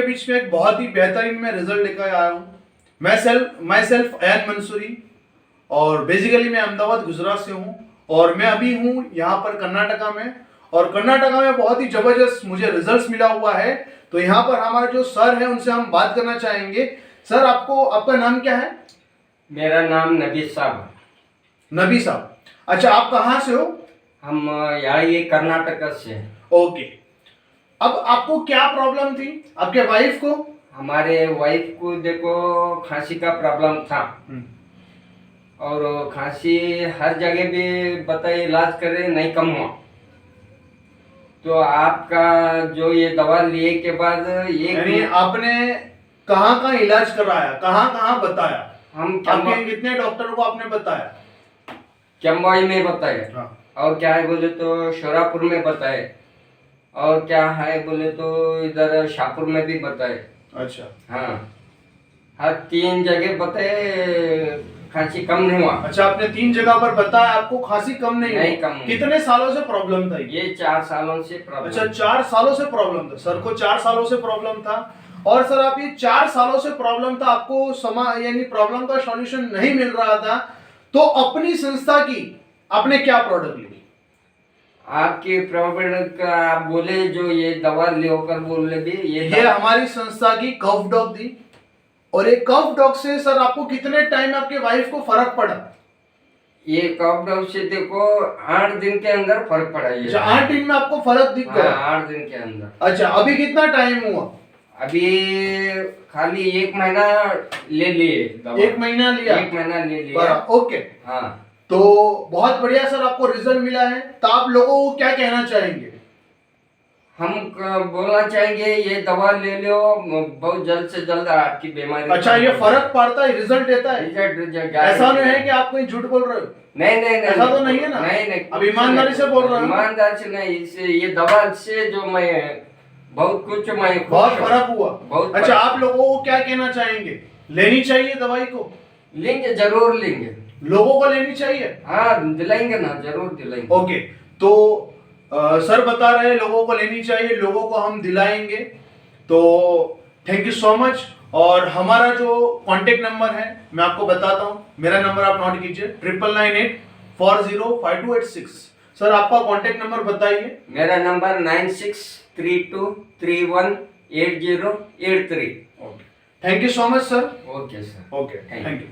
बीच में एक बहुत ही बेहतरीन मैं रिजल्ट लेकर आया हूँ। मैं सेल्फ अयान मंसूरी, और बेसिकली मैं अहमदाबाद गुजरात से हूँ, और मैं अभी हूँ यहाँ पर कर्नाटका में। और कर्नाटका में बहुत ही जबरदस्त मुझे रिजल्ट्स मिला हुआ है। तो यहाँ पर हमारे जो सर हैं उनसे हम बात करना चाहेंगे। सर, आपका नाम क्या है? मेरा नाम नबी साहब। नबी साहब, अच्छा, आप कहाँ से हो? हम ये कर्नाटक से। ओके, अब आपको क्या प्रॉब्लम थी? आपके वाइफ को? हमारे वाइफ को देखो खांसी का प्रॉब्लम था, और खांसी हर जगह भी बताए इलाज करे नहीं कम हुआ। तो आपका जो ये दवा लिए के बाद यानी आपने कहाँ कहाँ इलाज कराया, कहाँ कहाँ बताया? हम आपके कितने डॉक्टर को आपने बताया? चंबई में बताए, हाँ। और क्या है बोले तो शोरापुर में बताए, और क्या है बोले तो इधर शाहपुर में भी बताए। अच्छा, हाँ, हर 3 जगह बताए, खांसी कम नहीं हुआ। अच्छा, आपने 3 जगह पर बताया, आपको खांसी कम नहीं हुई? कम। कितने सालों से प्रॉब्लम था ये 4 सालों से प्रॉब्लम। अच्छा, 4 सालों से प्रॉब्लम था। सर को 4 सालों से प्रॉब्लम था। और सर, आप ये 4 सालों से प्रॉब्लम था, आपको यानी प्रॉब्लम का सॉल्यूशन नहीं मिल रहा था, तो अपनी संस्था की आपने क्या प्रोडक्ट ली? आपके प्रोडक्ट का आप बोले जो ये दवा लेकर बोले भी ये हमारी संस्था की कफ डॉग दी। और ये कफ डॉग से सर आपको कितने टाइम में आपके वाइफ को फर्क पड़ा? ये कफ डॉग से देखो 8 दिन के अंदर फर्क पड़ा। ये 8 दिन में आपको फर्क दिख गया? 8 दिन के अंदर। अच्छा, अभी कितना टाइम हुआ? अभी खाली 1 महीना ले लिए दवा। 1 महीना लिया? 1 महीना ले लिया। ओके, हाँ, तो बहुत बढ़िया सर, आपको रिजल्ट मिला है। तो आप लोगों को क्या कहना चाहेंगे? हम बोलना चाहेंगे ये दवा ले लो, बहुत जल्द से जल्द आपकी बीमारी। अच्छा, ये फर्क पड़ता है, रिजल्ट देता है? रिजल्ट ऐसा नहीं है कि आप कोई झूठ बोल रहे हो? नहीं, ऐसा तो नहीं है ना? नहीं, अब ईमानदारी से बोल रहे हो? ईमानदारी से नहीं, इससे ये दवा से जो मैं बहुत फर्क हुआ। बहुत। अच्छा, आप लोगों को क्या कहना चाहेंगे? लेनी चाहिए दवाई को? लेंगे, जरूर लेंगे। लोगों को लेनी चाहिए? हाँ, दिलाएंगे ना, जरूर दिलाएंगे। ओके, तो सर बता रहे हैं लोगों को लेनी चाहिए, लोगों को हम दिलाएंगे। तो थैंक यू सो मच। और हमारा जो कांटेक्ट नंबर है मैं आपको बताता हूँ। मेरा नंबर आप नोट कीजिए, 9998405286। सर, आपका कांटेक्ट नंबर बताइए। मेरा number 9632318083। Thank you so much sir. Okay sir. Okay, thank you.